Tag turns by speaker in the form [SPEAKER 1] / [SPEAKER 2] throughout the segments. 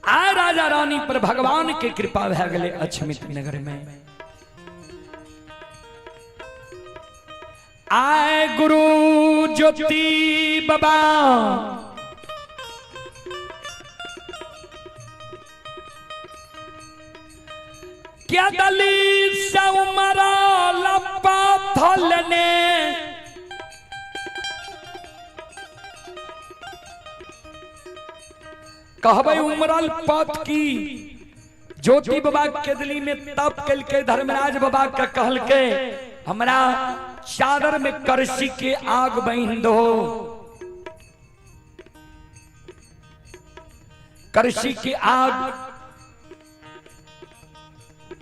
[SPEAKER 1] आय राजा रानी पर भगवान के कृपा भै गए अछमित नगर में। आय गुरु ज्योति बाबा क्या दली से उमरा लपा थलने कहबे उमरल पथ की ज्योति बाबा के दिली में तप कल के धर्मराज बाबा का कहल के हमरा चादर में करसी के आग बहिन दो। करसी की आग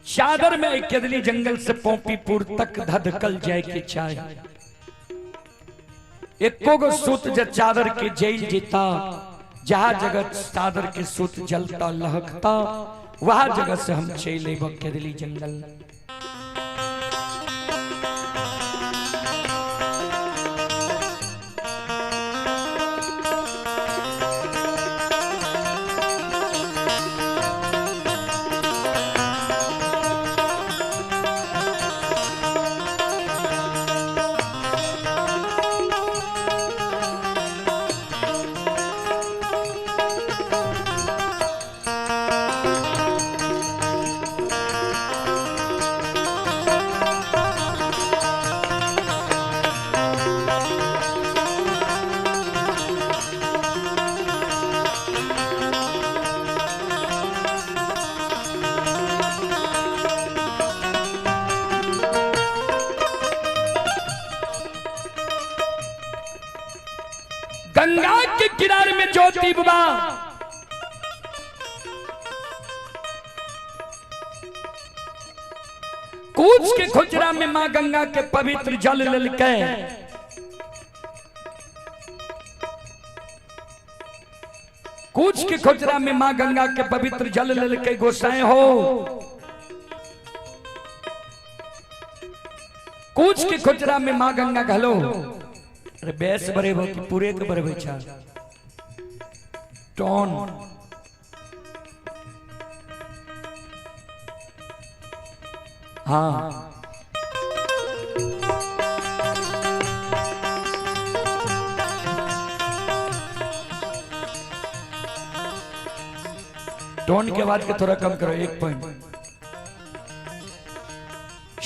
[SPEAKER 1] चादर में केदली जंगल से पोपीपुर तक धधकल जाए के चाहे। एको गो सूत जब चादर के जेल जीता जहाँ जगत चादर के सूत जलता लहकता वह जगह से हम चले केदली जंगल। गंगा के किनारे में ज्योति बाबा कूच के खुजरा में मां गंगा के पवित्र जल ललके कूच के खुजरा में मां गंगा के पवित्र जल ललके गोसाएं हो। कूच के खुजरा में मां गंगा घलो अरे बेस बरे भो कि पूरे के बरे बचा टोन हाँ टोन के आवाज के थोड़ा कम करो 1 पॉइंट।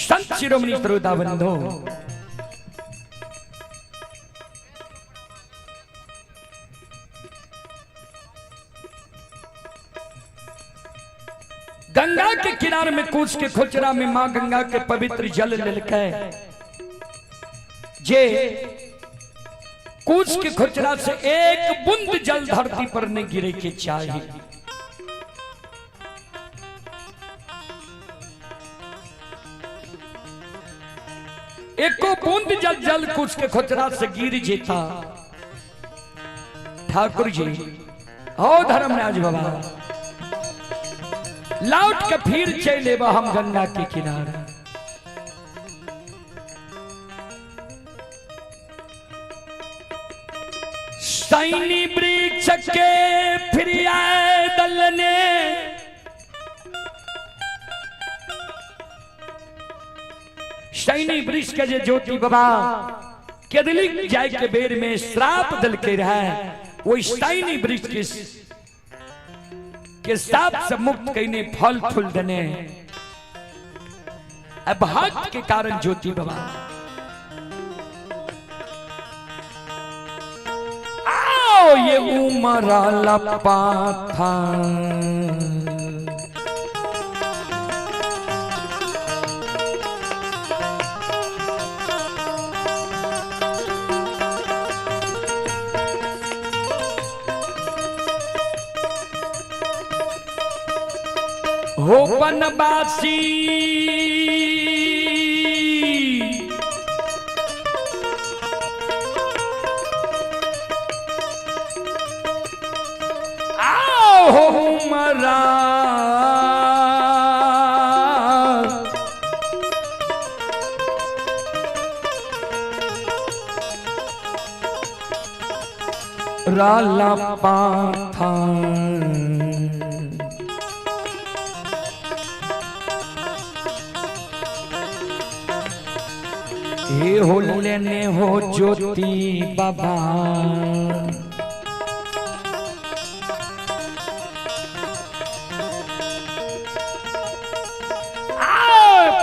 [SPEAKER 1] संत शिरोमणि श्रोता बंधो गंगा के किनारे में कूच के खुचरा में मां गंगा के पवित्र जल ललके जे कूच के खुचरा से एक बूंद जल धरती पर न गिरे के चाहिए। एको बूंद जल कूच के खुचरा से गिर जेता ठाकुर जी हो धर्मराज बाबा लौट के फिर चले हम गंगा के किनारे। सैनी वृक्ष के फिर आए दलने सैनी वृक्ष के ज्योति बाबा केदली जाय के बेर में श्राप दल के रहे वो सैनी वृक्ष के साप से मुक्त कहने फल फूल देने भक्त के कारण ज्योति बाबा आओ ये उमरा लपा था हो बनवासी आओ हो उमरा राला पाथा हे हो लेने हो ज्योति बाबा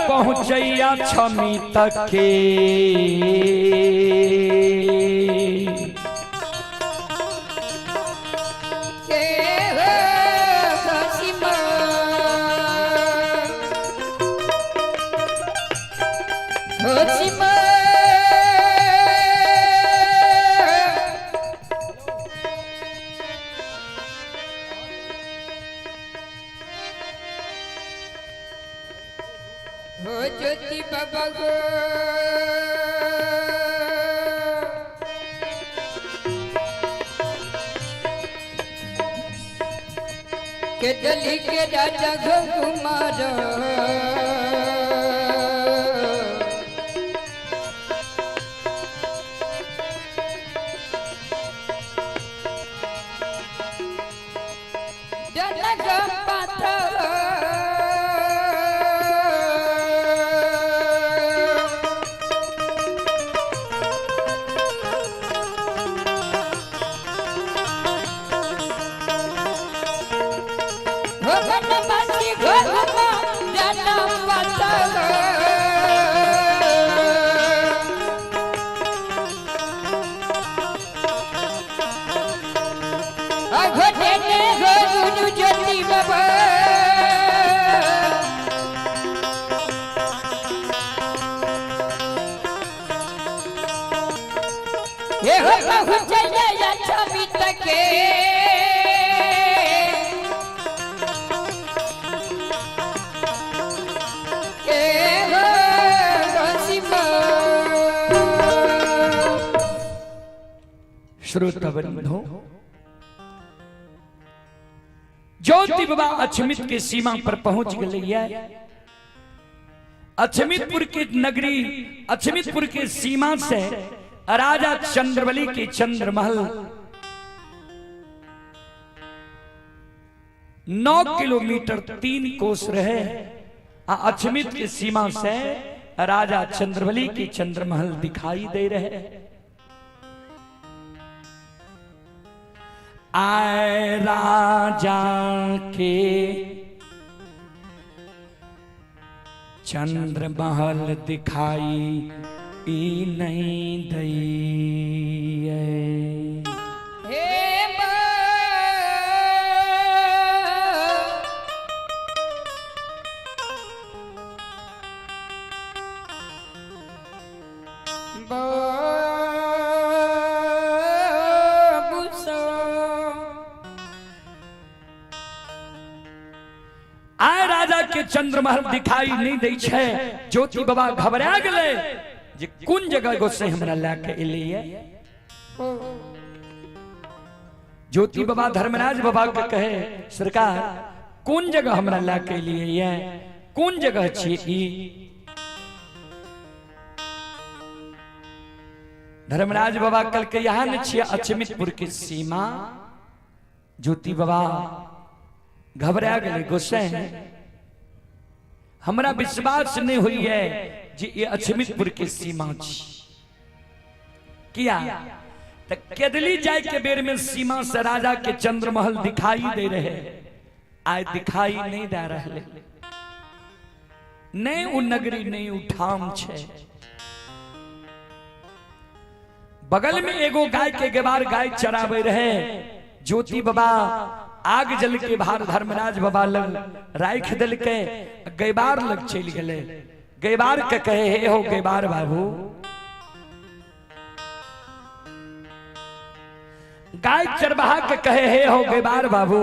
[SPEAKER 1] पहुंचैया छमी तक के
[SPEAKER 2] ज्योति बाबा गो के दली के राजा घुमार जनक पाथर ज्योति बाबा ये हो पहुंचैया छमी तक के
[SPEAKER 1] श्रोतावृंदो ज्योति बाबा अछमित के सीमा पर पहुंच गए। अछमितपुर की नगरी अछमितपुर के सीमा से राजा चंद्रबली के चंद्रमहल 9 किलोमीटर 3 कोस रहे। अछमित की सीमा से राजा चंद्रबली के चंद्रमहल दिखाई दे रहे। आए राजा के चंद्रमहल दिखाई नहीं दई के चंद्रमहल दिखाई नहीं दै छै। ज्योति बाबा घबरा गए जे कोन जगह गोसे हमरा लाके एलिए। ज्योति बाबा धर्मराज बाबा के कहे सरकार कोन जगह हमरा लाके एलिए ये कोन जगह छी ई। धर्मराज बाबा कल के यहाँ न छिए अछमितपुर के सीमा। ज्योति बाबा घबरा गए गोसे हमरा विश्वास नहीं हुई है जी ये अछमितपुर के सीमा किया तो केदली जाए के बेर में सीमा से राजा के चंद्रमहल दिखाई दे रहे आज दिखाई नहीं दे रहे। नहीं उ नगरी नहीं उठाम छे। बगल में एगो गाय के गेबार गाय चरावे रहे। ज्योति बाबा आग जल के बाहर धर्मराज बाबा लग राख दल के गैबार लग चल गए। गैबार के कहे हे हो गैबार बाबू गाय चरवाहा के कहे हे हो गैबार बाबू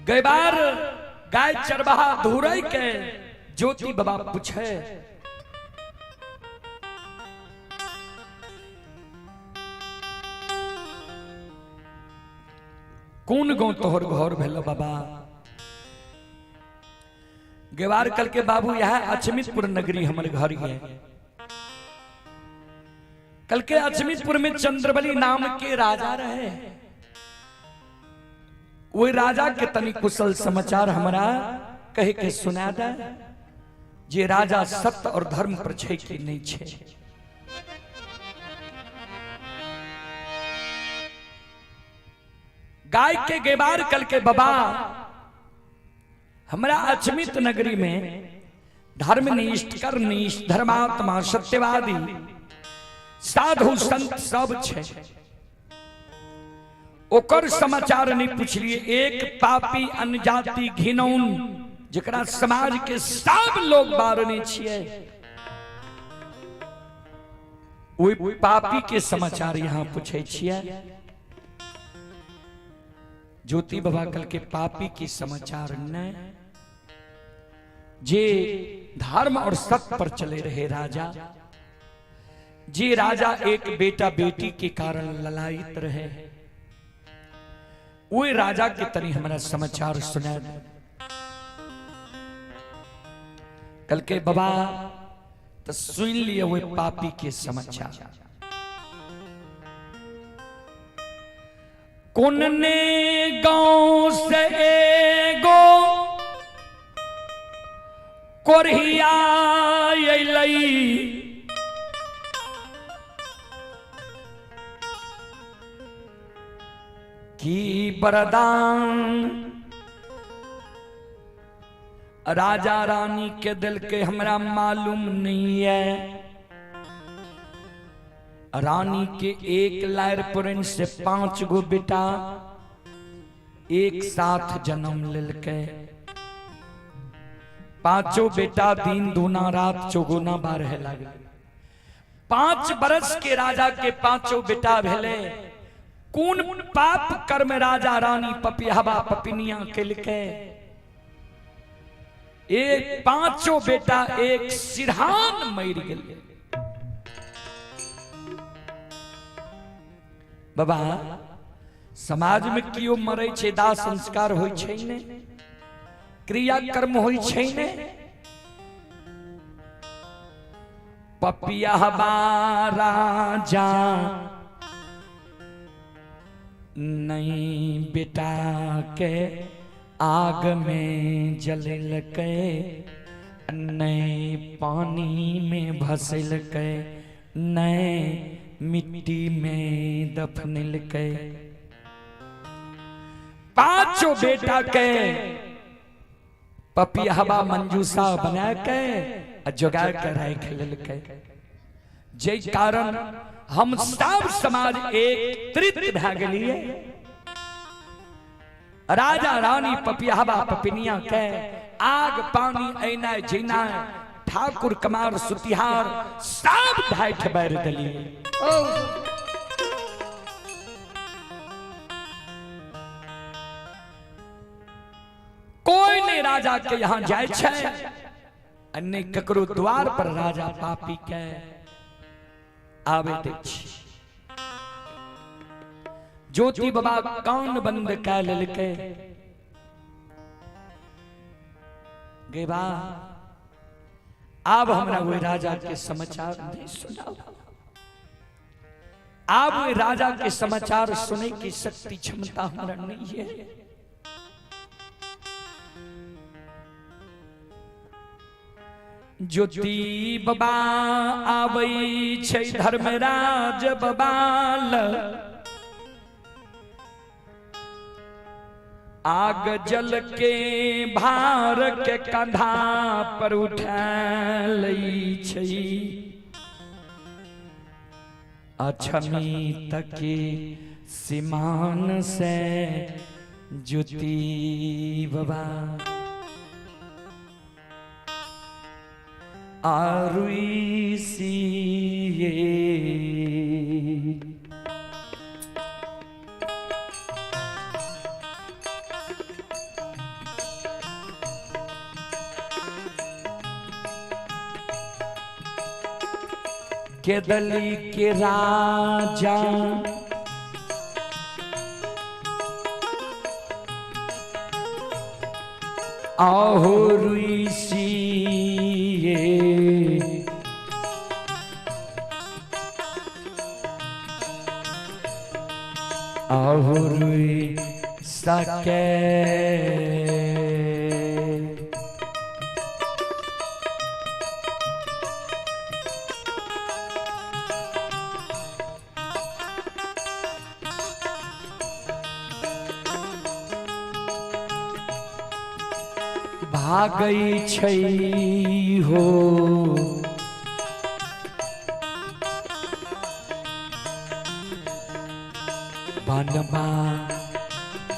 [SPEAKER 1] गई बार गाय चरवाहा धुरई के ज्योति बाबा पूछे कौन गो तोहर घर भेलो बाबा। गेवार कल के बाबू यहाँ अचमितपुर नगरी हमारे घर है। कल के अचमितपुर में चंद्रबली नाम के राजा रहे। वो राजा के तनी कुशल समाचार हमारा कहे के सुना दे। जे राजा सत्य और धर्म पर छे कि नहीं छे। गाय के गेबार कल के बाबा हमारा अचमित नगरी में धर्मनिष्ठ कर्मनिष्ठ धर्मात्मा सत्यवादी साधु संत सब छे। ओकर समाचार नहीं पूछ लिए। एक पापी अनजाति घिनौन जकरा समाज के सब लोग बारने छिए वो पापी के समाचार यहाँ पूछे छिए। ज्योति बाबा कल के पापी की समाचार न जे धर्म और सत्य पर चले रहे राजा। जे राजा एक बेटा बेटी के कारण ललायित रहे वो राजा के तनी हमारा समाचार सुना। कल के बाबा तो सुन लिए वो पापी के समाचार। कौन ने गांव से एगो कोरहिया लई की बरदान राजा रानी के दिल के हमरा मालूम नहीं है। रानी के एक लायर पुरन से 5 गो बेटा एक साथ जन्म लेलके। 5 बेटा दिन दूना रात चौगुना बारह लगे। 5 बरस के राजा के 5 बेटा भेले। कौन पाप कर्म राजा रानी पपिहबा पपिनिया केलके। एक 5 बेटा एक सिरहान मर गेल। बाबा समाज में कियो मरे छे दाह संस्कार होय छे ने क्रिया कर्म होय छे ने। पपिहबा राजा नहीं बेटा के आग में जललकै नहीं पानी में भसलकै नहीं मिट्टी में दफनलकै। 5 बेटा के पपिहबा मंजूसा बना के जोगा के राख लेलकै। जे कारण हम सब समाज एक त्रित भए गेलिए। राजा रानी पपिहबा पपिनिया के आग पानी ऐना जीना ठाकुर कमार सुतिहार सब ढाइठ बैर देलिए। कोई नहीं राजा के यहाँ जाए छे अन्य ककरो द्वार पर राजा पापी के आवे दे छी। ज्योति बाबा कान बंद कै लेलकै। गेबा अब हमरा वो राजा के समाचार नहीं सुनाओ। अब वो राजा के समाचार सुने की शक्ति क्षमता हमरा नहीं है। ज्योति बाबा आबै छै धर्मराज बबाल। आग जल के भार के कंधा पर उठा लई छै। अछमी तके सिमान से ज्योति बाबा आरुई सिए के दली के राजा आहो रुई सिए आहो रुई सके भागई छई हो बनमा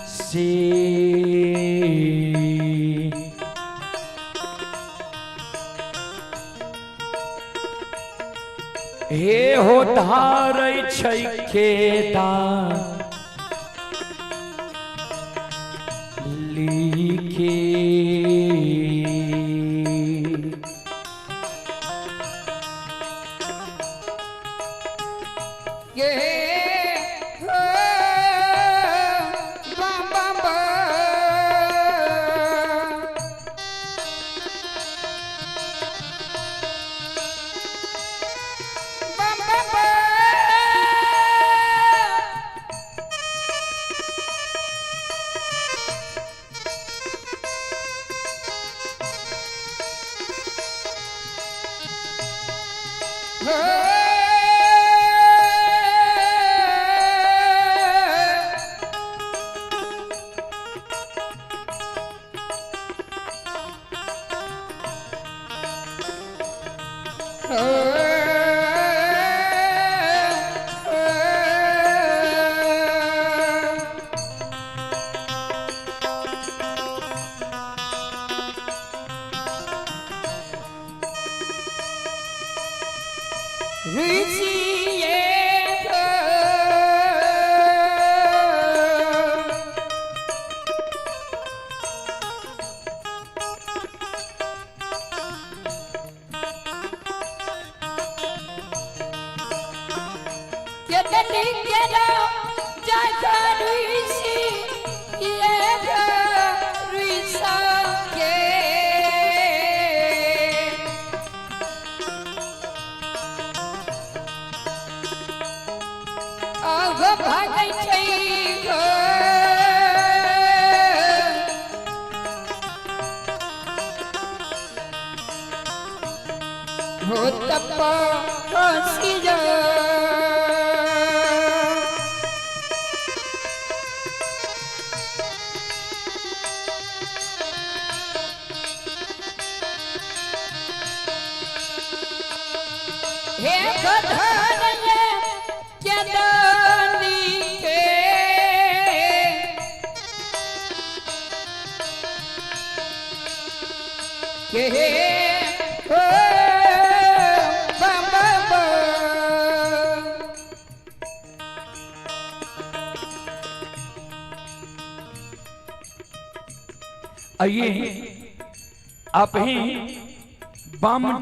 [SPEAKER 1] से हे हो धारई छई खेदा लिखे आइए आप हैं बामन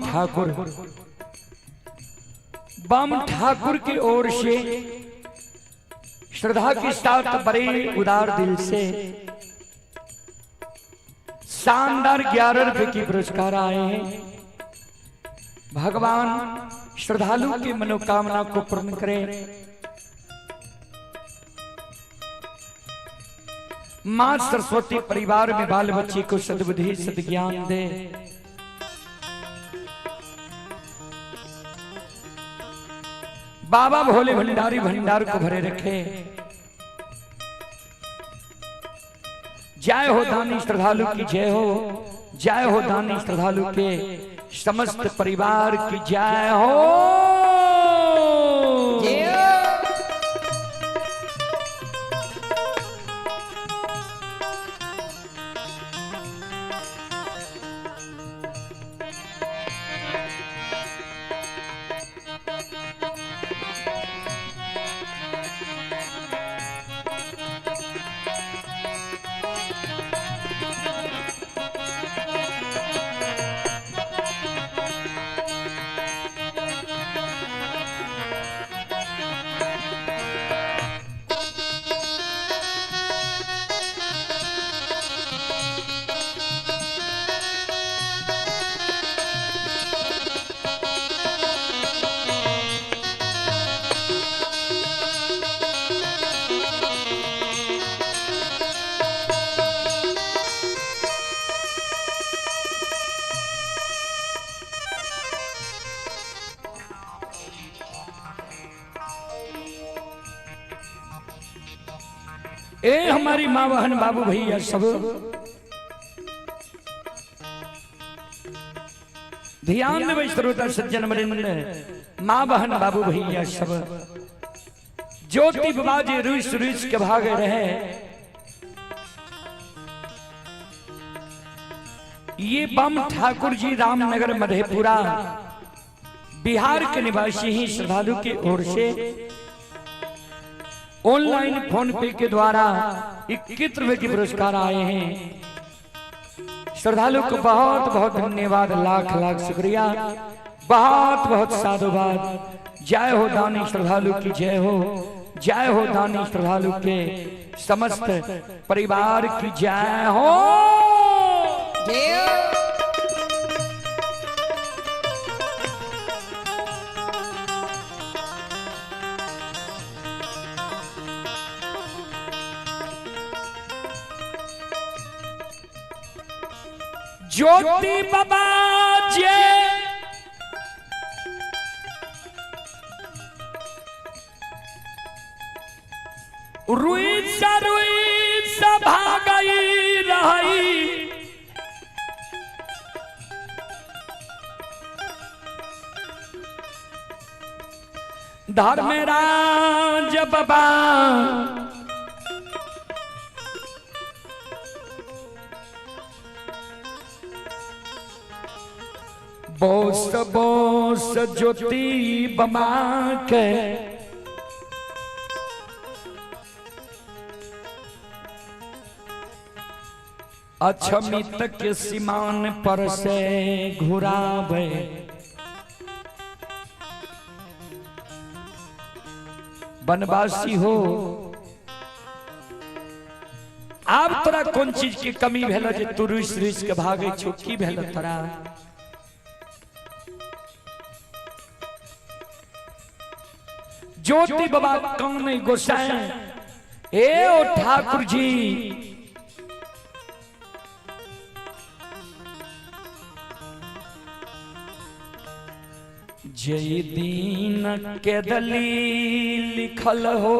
[SPEAKER 1] ठाकुर की ओर से श्रद्धा के साथ बड़े उदार दिल से शानदार 11 रुपए की पुरस्कार आए हैं। भगवान श्रद्धालु की मनोकामना को पूर्ण करें। मां सरस्वती परिवार में बाल बच्चे को सद्बुद्धि सद्ज्ञान दे। बाबा भोले भंडारी भंडार को भरे रखे। जय हो दानी श्रद्धालु की जय हो, जय हो दानी श्रद्धालु के समस्त परिवार की जय हो। ए हमारी माँ बहन बाबू भैया सब ध्यान देवे श्रोता सज्जन वृंद, माँ बहन बाबू भैया सब ज्योति बाबा जी रुस रुस के भागे रहे। ये बम ठाकुर जी रामनगर मधेपुरा बिहार के निवासी ही श्रद्धालु की ओर से ऑनलाइन फोन पे के द्वारा 21 रुपए के पुरस्कार आए हैं। श्रद्धालु को बहुत बहुत धन्यवाद, लाख लाख शुक्रिया, बहुत बहुत साधुवाद। जय हो दानी श्रद्धालु की जय हो, जय हो दानी श्रद्धालु के समस्त परिवार की जय हो। ज्योति बाबा जय रुई सा भागई रही, धर्मराज बाबा बोस बोस ज्योति बाबा के अछमित के सीमान पर से घुरावे, बनवासी हो आप तोरा कौन चीज की कमी भेल जे तू रुस रुस के भागे छो, की भेल तोरा? ज्योति बाबा कान गोसाई ए ओ ठाकुर जी, जय दीन के दलील लिखल हो,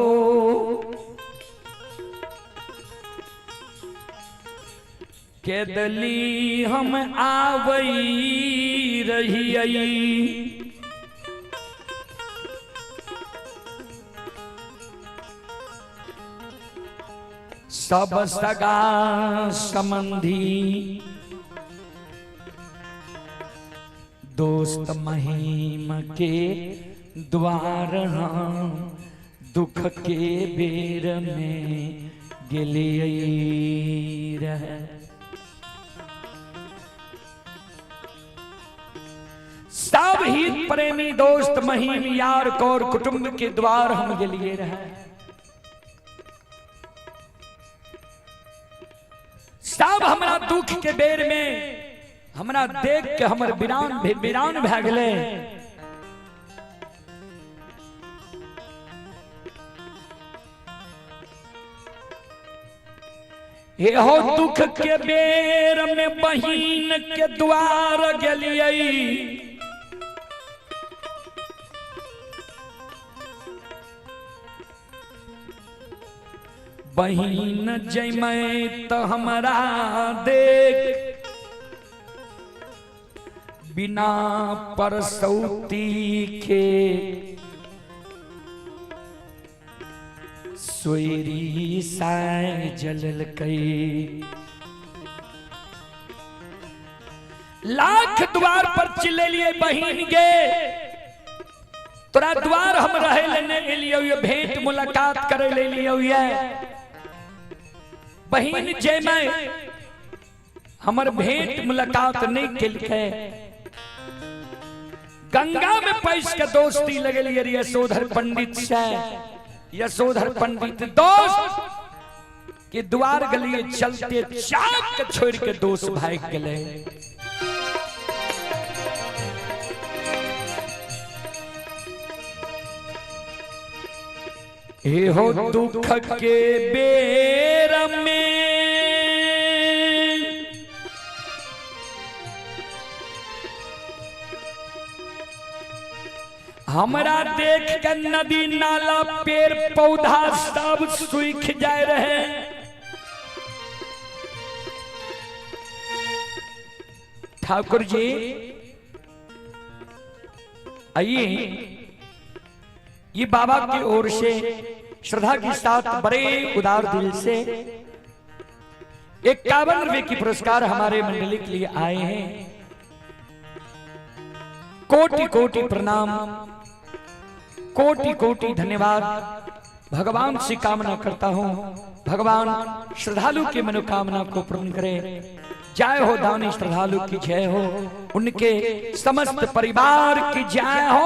[SPEAKER 1] के दली हम आवई रही, सब सगा संबंधी दोस्त महिम के द्वार हम दुख के बेर में गेलिए रहे, सब हित प्रेमी दोस्त महिम यार कौर कुटुंब के द्वार हम गेलिए रहे, सब हमरा दुख के बेर में हमरा देख के हमर वीरान भए गेले। हो दुख के बेर में बहिन के द्वार गेलिए, बहिन जैमै तो हमरा देख बिना परसौती के सोयरी साय जलल कई, लाख द्वार पर चिल्ले लिए बहिन गे तोरा द्वार हम रहे लेने एलियो, भेंट मुलाकात करे ले लियो ये बहिन जय मैं हमर भेंट मुलाकात नहीं केलके, गंगा में पैस के दोस्ती लगलिए यशोधर पंडित से, यशोधर पंडित दोस्त के द्वार गलिए चलते चाक के छोड़ के दोस्त भाग गए। हे हो दुख के बेर में हमरा देख के नदी नाला पेड़ पौधा सब सूख जाए रहे। ठाकुर जी आइए, ये बाबा की ओर से श्रद्धा के साथ बड़े उदार दिल से 51 रुपए की पुरस्कार हमारे मंडली के लिए आए हैं। कोटि कोटि प्रणाम, कोटि कोटि धन्यवाद। भगवान से कामना करता हूं भगवान श्रद्धालु की मनोकामना को पूर्ण करे। जय हो दानी श्रद्धालु की जय हो, उनके समस्त परिवार की जय हो।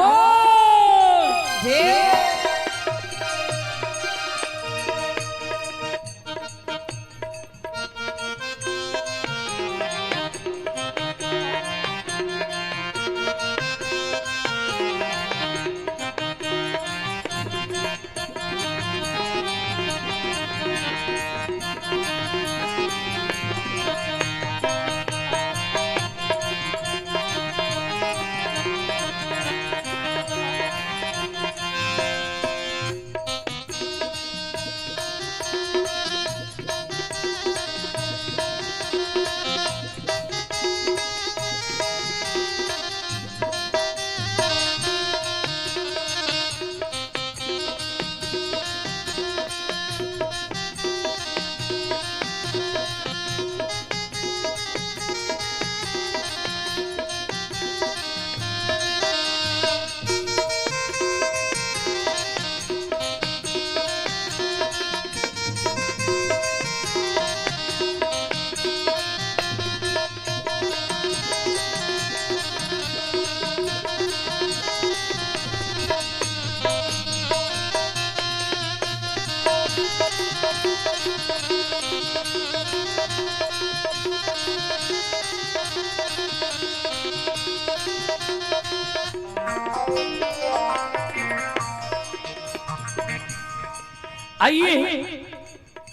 [SPEAKER 1] आइए,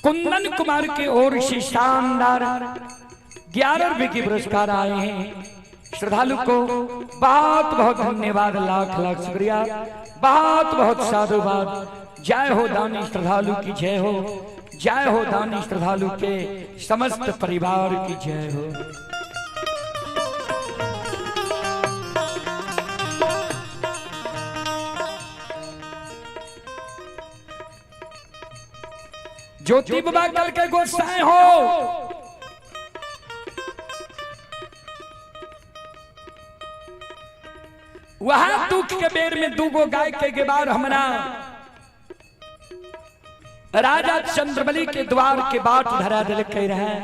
[SPEAKER 1] कुंदन कुमार के ओर से शानदार 11 रुपए की पुरस्कार आए हैं। श्रद्धालु को बहुत बहुत धन्यवाद, लाख लाख शुक्रिया, बहुत बहुत साधुवाद। जय हो दानी श्रद्धालु की जय हो, जय हो दानी श्रद्धालु के समस्त परिवार की जय हो। ज्योति बाबा कल के गोसाई हो, वहां दुख के बेर में दूगो गाय के बार हमरा राजा चंद्रबली के द्वार के बाट धरा दिल कह रहे।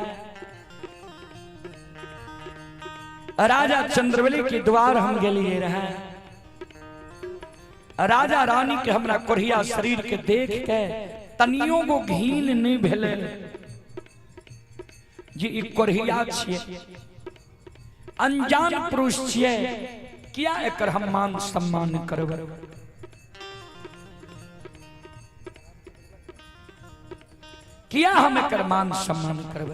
[SPEAKER 1] राजा चंद्रबली के द्वार हम गेलिए रहे। राजा रानी के हमरा कोढ़िया शरीर के देख के तनियों को घीन नहीं भेले जी। ई कोढ़िया छिए, अनजान पुरुष छिए, क्या एकर हम मान सम्मान करब? किया हम एकर मान सम्मान करब?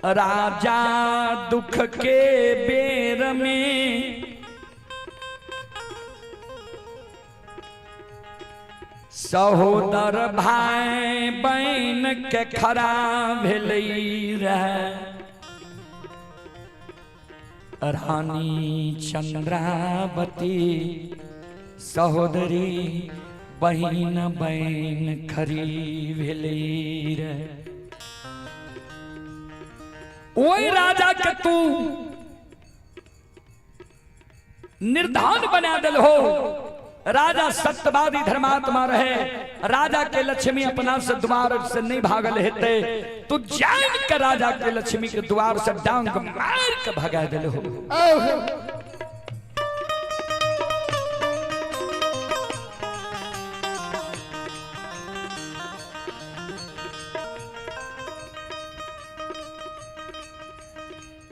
[SPEAKER 1] राजा दुख के बेर में सहोदर भाई बहन के खड़ा भेलई रहे। रानी चंद्रावती सहोदरी बहन बहन खरी भेलई रहे। ओई राजा के तू निर्धान बना दिल हो। राजा सत्यवादी धर्मात्मा रहे। राजा के लक्ष्मी अपना से द्वार से नहीं भागल हेते, तू जान के राजा के लक्ष्मी के द्वार से डांग मार के भगा दिल हो।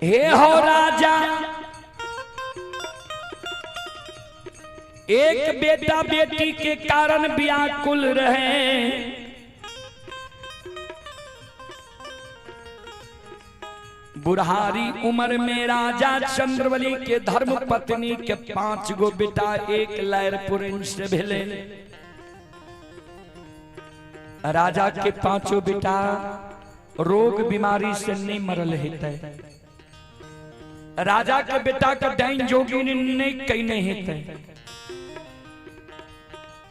[SPEAKER 1] हे हो राजा, एक बेटा बेटी के कारण व्याकुल रहे। बुढ़ारी उम्र में राजा चंद्रवली के धर्म पत्नी के 5 गो बेटा एक लहरपुर से भेले। राजा के 5 बेटा रोग बीमारी से नहीं मरल हेते। राजा के बेटा का डाइन जोगी नहीं कहीं नहीं हेते।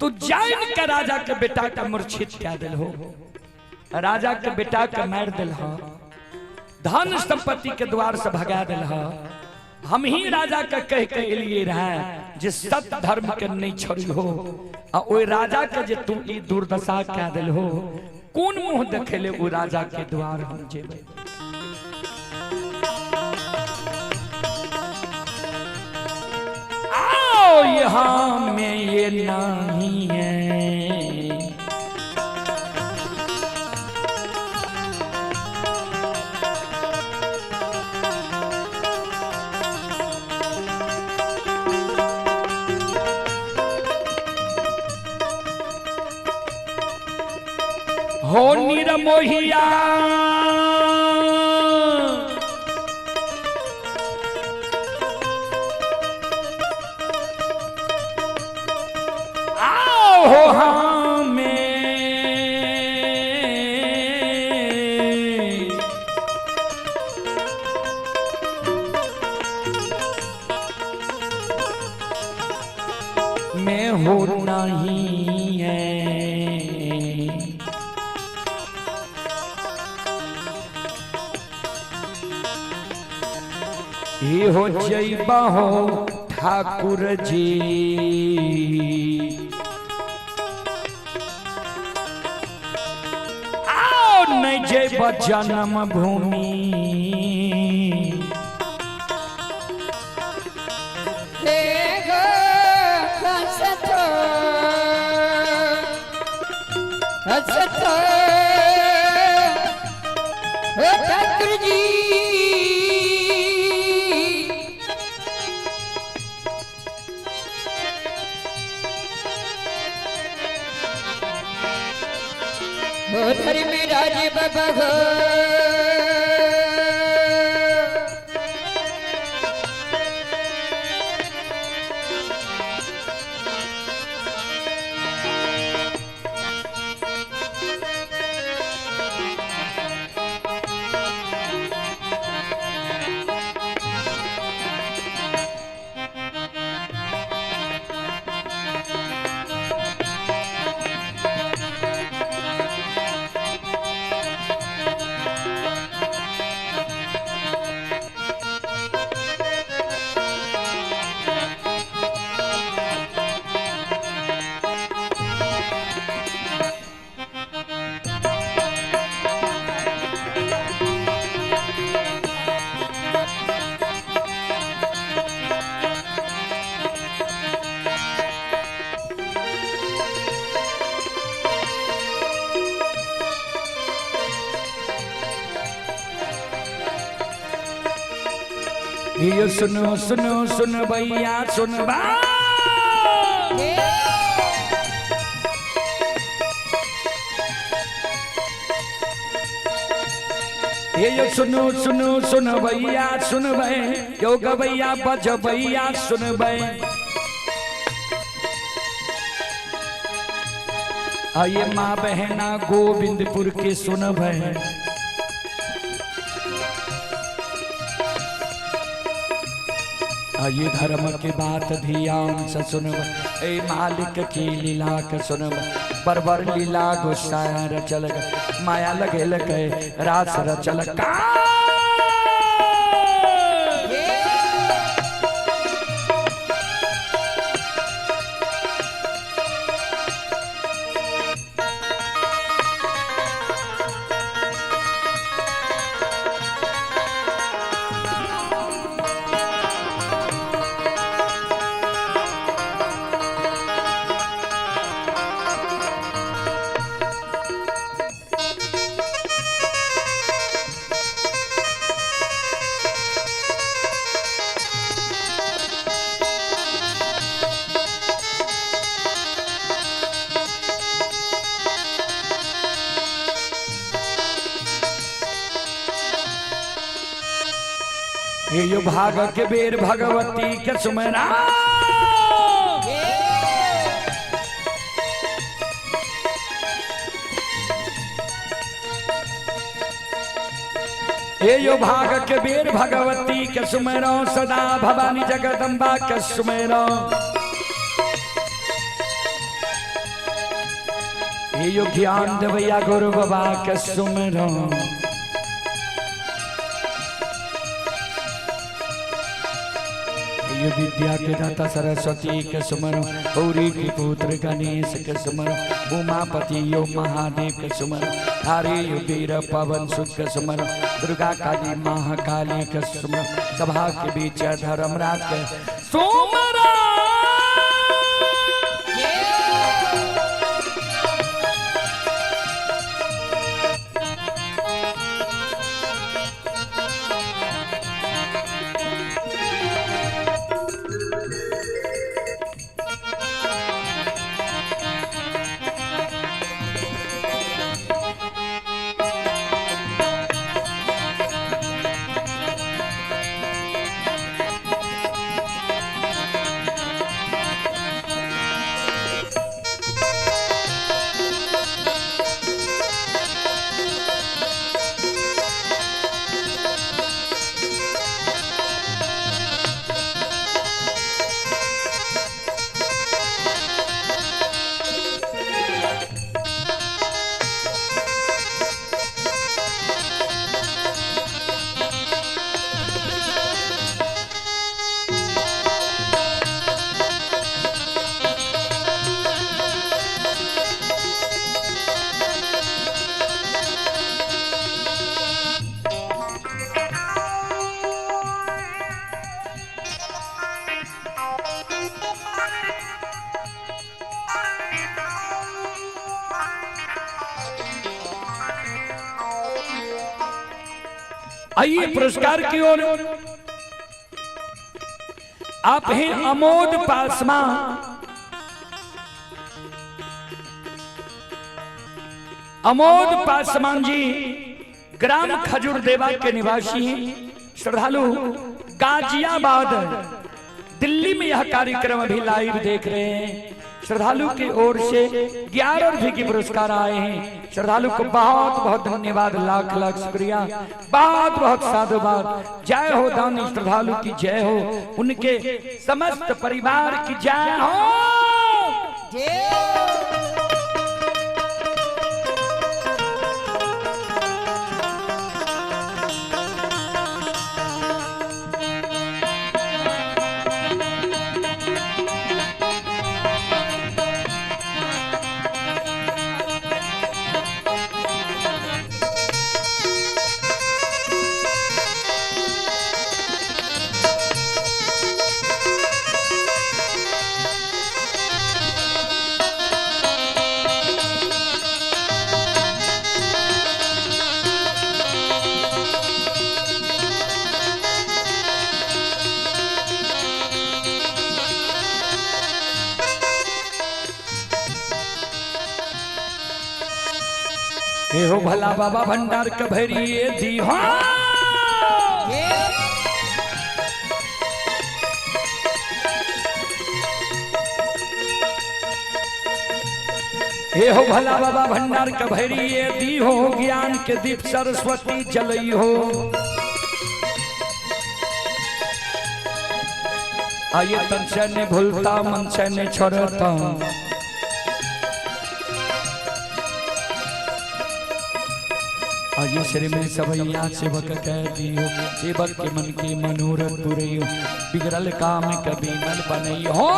[SPEAKER 1] तो जान के राजा के बेटा का मूर्छित क्या दिल हो, राजा के बेटा का मार दिल हो, धन संपत्ति के द्वार से भगा दिल हो। हम ही राजा का कह के लिए रहा जे सत्य धर्म के नहीं छोड़ी हो। और राजा का जे तू ई दुर्दशा क्या दिल हो, कौन मुंह देखेले वो राजा के द्वार हम जेबे। आओ यहाँ में ये नहीं है, हो निरमोहिया आओ हो हमें मैं हो नहीं है। ये हो जैबा हो ठाकुर जी, आओ नहीं जैबा जन्म भूमि।
[SPEAKER 2] ठाकुर जी धर में राजे बाबा हो,
[SPEAKER 1] ये सुनो सुनो सुन भैया सुन बा, ये सुनो सुनो सुन भैया सुन भै, यो गवैया बज भैया सुन भै। आइए माँ बहना गोविंदपुर के सुन भै। ये धर्म की बात ध्यान से सुन, ए मालिक की लीला के सुन। बरबर लीला गुस्सा रचल, माया लगे लगे रास रचल का। हे यो भाग के बेर भगवती के सुमरा हे यो भाग के बेर भगवती के सुमेरो सदा भवानी जगदम्बा के सुमेरो हे यो ज्ञान देवैया गुरु बाबा के सुमेरो ये विद्या के दाता सरस्वती के सुमरो गौरी के पुत्र गणेश के सुमरो उमापति यो महादेव के सुमरो हरे यो वीर पवन सुत के सुमरो दुर्गा काली महाकाली के सुमरो सभा के बीच धर्मराज के सुमरो आइए पुरस्कार की ओर आप हैं अमोद पासवान। अमोद पासवान जी ग्राम खजूर देवा के निवासी हैं। श्रद्धालु गाजियाबाद दिल्ली में यह कार्यक्रम अभी लाइव देख रहे हैं। श्रद्धालु की ओर से 11 रुपए की पुरस्कार आए हैं। श्रद्धालु को बहुत बहुत धन्यवाद, लाख लाख शुक्रिया, बहुत बहुत साधुवाद। जय हो दानी श्रद्धालु की जय हो, उनके समस्त परिवार की जय हो। हे हो भला बाबा भंडार कभरिए दी हो। हे हो भला बाबा भंडार कभरिए दी हो, ज्ञान के दीप सरस्वती जलई हो। आइए तन से ने भूलता मन से ने छोड़ता, आइए श्री में सबैया सेवक कह दियो, सेवक के मन की मनोरथ पूरे हो, बिगड़ल काम कभी मन बनई हो।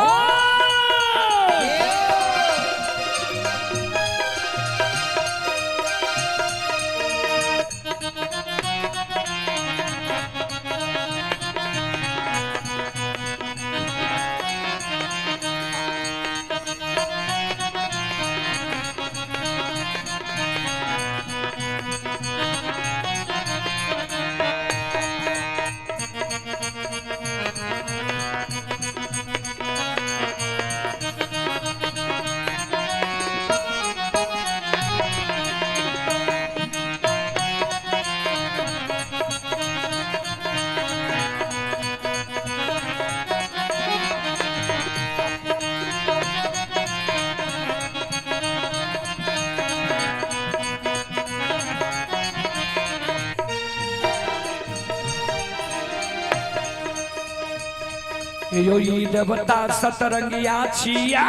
[SPEAKER 1] यो ई देवता सतरंगिया छिया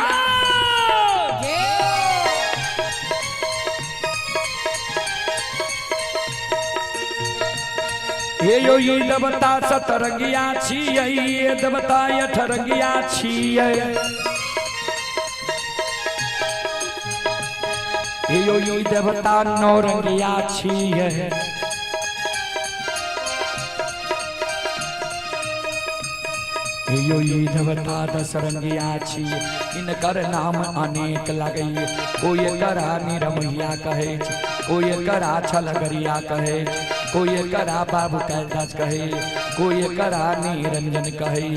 [SPEAKER 1] यो ई देवता सतरंगिया छियै ये देवता अठरंगिया छियै यो ई देवता नौरंगिया छियै यो ई देवता दसरंगिया छियै इनकर नाम अनेक लगै कोई करा निरमैया कहै छै कोई करा छलगरिया कहै छै कोई करा बाबू कैलाश कहे कोई करा निरंजन कहे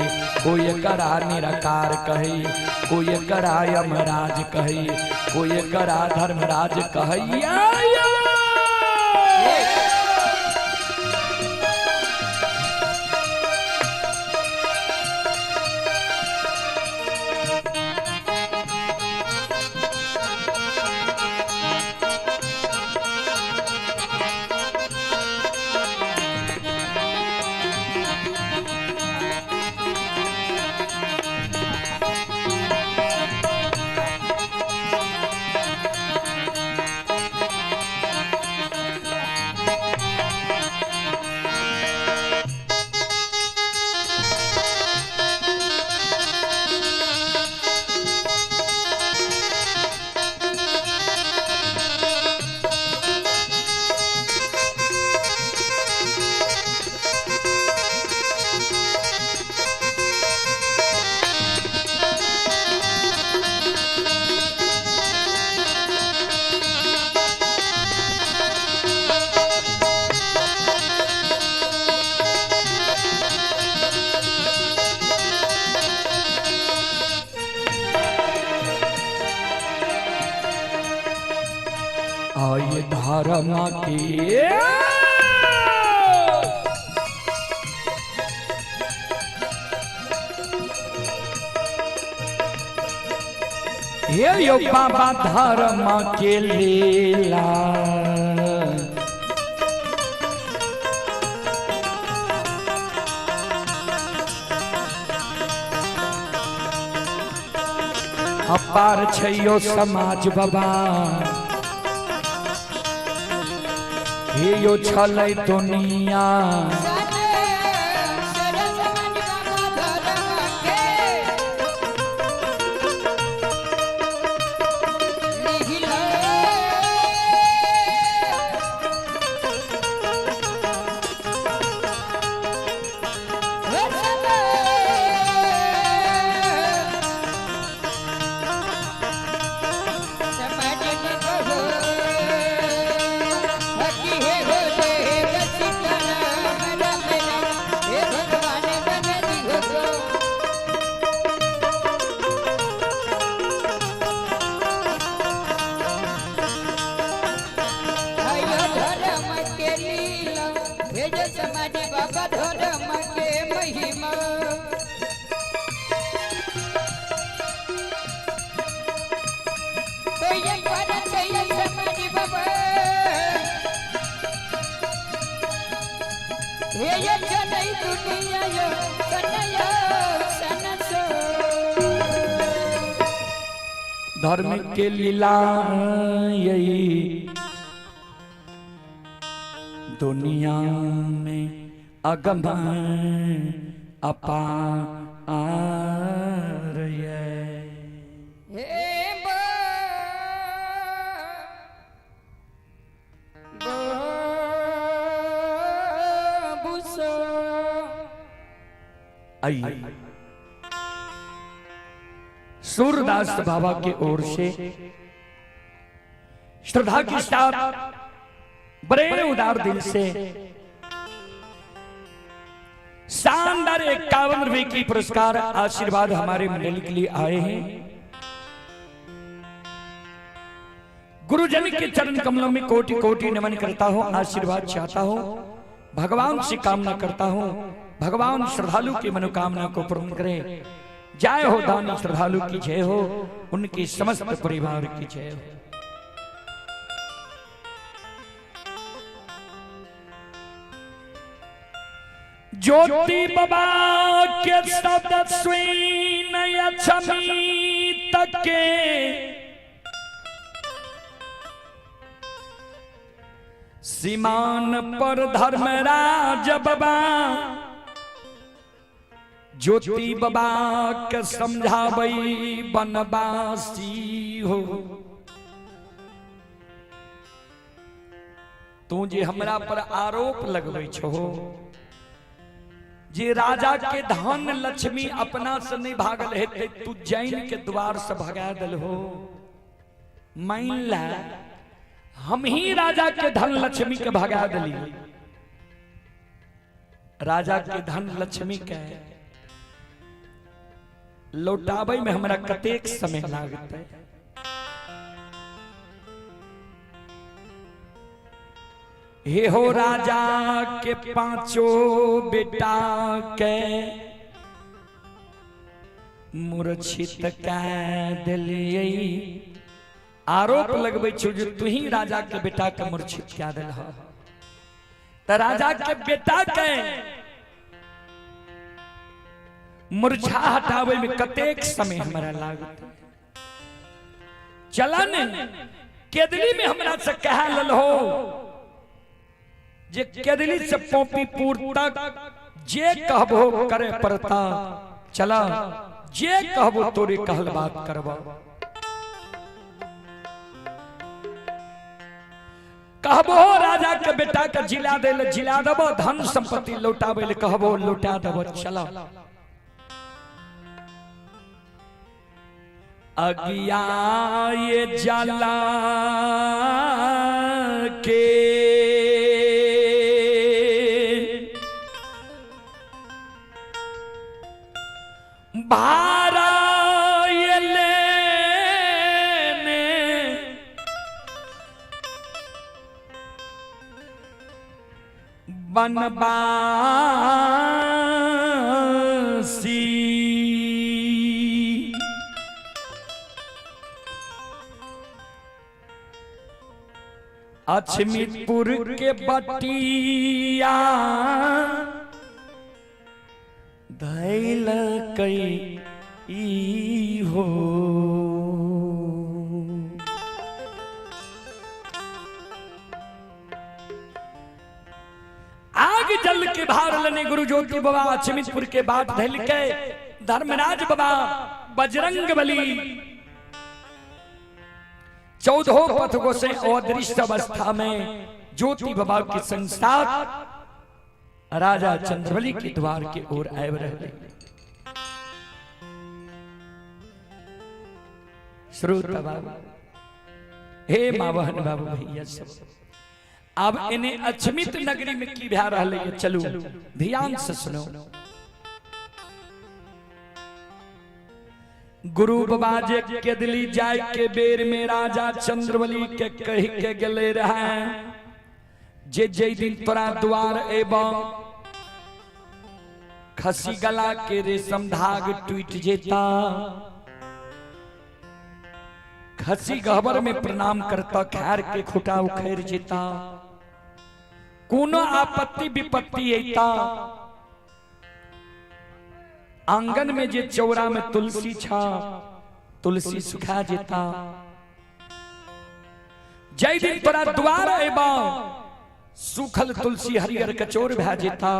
[SPEAKER 1] कोई करा निराकार कहे कोई करा यमराज कहे कोई करा धर्मराज कहे आये धर्म की यो बाबा धर्म के लीला अपार छयो समाज बाबा यो छलै दुनिया धर्म के लीला यही दुनिया में अगम अपार आइए सूरदास बाबा की ओर से श्रद्धा के साथ बड़े उदार दिल से शानदार 51 रुपए की पुरस्कार आशीर्वाद हमारे मंडली के लिए आए हैं। गुरुजन के चरण कमलों में कोटि कोटि नमन करता हूं, आशीर्वाद चाहता हूं, भगवान से कामना करता हूं, भगवान श्रद्धालु की मनोकामना को पूर्ण करे। जय हो दानी श्रद्धालु की जय हो, उनके समस्त परिवार की जय हो। ज्योति बाबा के शब्द सुई नया छमी तक के सीमान पर धर्मराज बाबा ज्योति बाबा के समझावई बनवासी हो। तू जे हमरा पर आरोप लगबै छो जे राजा के धन लक्ष्मी अपना से नहीं भागल हेते, तू जैन के द्वार से भगा दल हो। मान ला हम ही राजा के धन लक्ष्मी के भगा दली। राजा के धन लक्ष्मी के लौटाबै में हमरा कतेक समय लागतै। हे हो राजा के पांचों बेटा के मूर्छित कै दिलियै। आरोप लगबै छौ जे तू ही राजा के बेटा के मूर्छित कै देलह। त राजा के बेटा के मूर्छा हटावे में कतेक समय हमरा लागत। चला ने केदली में हमरा से कह ललहो जे केदली से पोपीपुर तक जे कहबो करे पड़ता। चला जे कहबो तोरे कहल बात करबा। कहबो राजा के बेटा के जिला देले जिला देबो, धन संपत्ति लौटावे ले कहबो लौटा देबो। चला अगिया ये जला के भारा ये लेने बनवासी। अछमीपुर के बटिया धैल कई हो। आग जल के भार लने गुरु ज्योति बाबा अछमीपुर के बाट धैल के धर्मराज बाबा बजरंग बली 14 पथकों से अदृश्य अवस्था में ज्योति बाबा के संसार राजा चंद्रबली के द्वार के ओर आए रहे। श्रोता बाबा, हे मावहन बाबू भैया सब, अब इन्हें अछमित नगरी में की भा रहा है। चलो ध्यान से सुनो। गुरु बाबा जे केदली जाय के बेर में राजा चंद्रबली के कही के गले रहा जे जय दिन तोरा द्वार एवं खसी गला के रेशम धाग टूट जेता। खसी गहबर में प्रणाम करता खैर के खुटा उखेर जेता। कोनो आपत्ति विपत्ति एता। आंगन में जे चौरा में तुलसी छा तुलसी सुखा जेता। जय दिन तोरा द्वार एबा सुखल तुलसी हरियर कचोर भा जेता।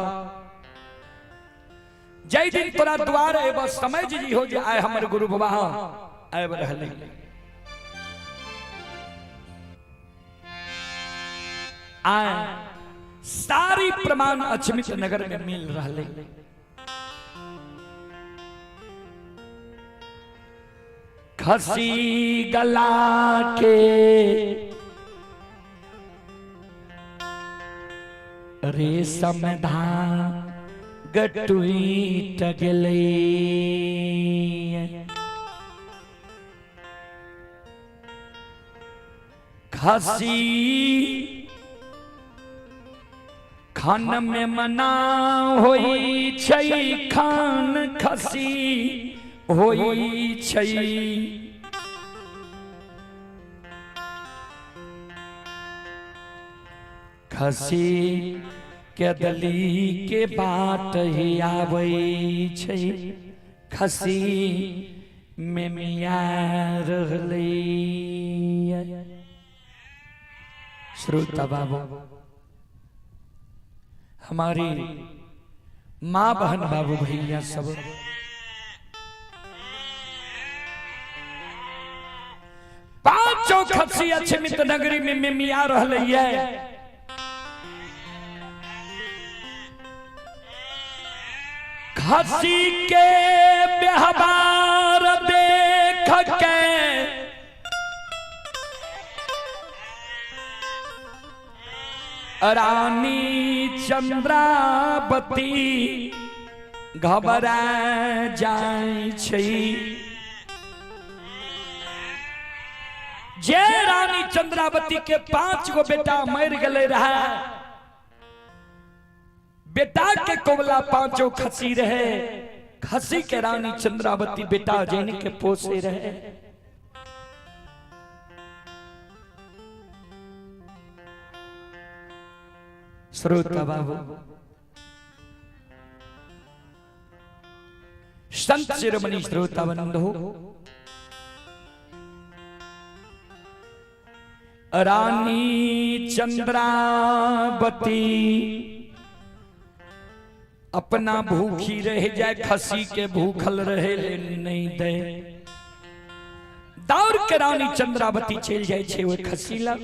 [SPEAKER 1] जय दिन तोरा द्वार एबा समय जी हो जे आए हमर गुरु बाबा आए रहले। आए सारी प्रमाण अछमित नगर में मिल रहले। खसी गला के रेशम धाग टूट गेलै। खसी खान में मना होई छै। खान खसी होई छै। खसी केदली के बाट ही आबै छै खसी में मिया रहलै। श्रोता बाबू, हमारी माँ बहन बाबू भैया सब पांचों खसी अछमित नगरी में मिया रहलै। खसी के व्यवहार देख के रानी चंद्रावती घबरा जाय छै। जे रानी चंद्रावती के 5 गो बेटा मर गए रहा, बेटा के कोबला 5 खसी रहे। खसी के रानी चंद्रावती बेटा जैन के पोसे रहे। श्रोता बाबू, संत शिरोमणि श्रोता बंधु, रानी चंद्रावती अपना भूखी रह जाए, खसी के भूखल रहे लेने नहीं दे। दौड़ के रानी चंद्रावती चल जाए छे वो खसी लग।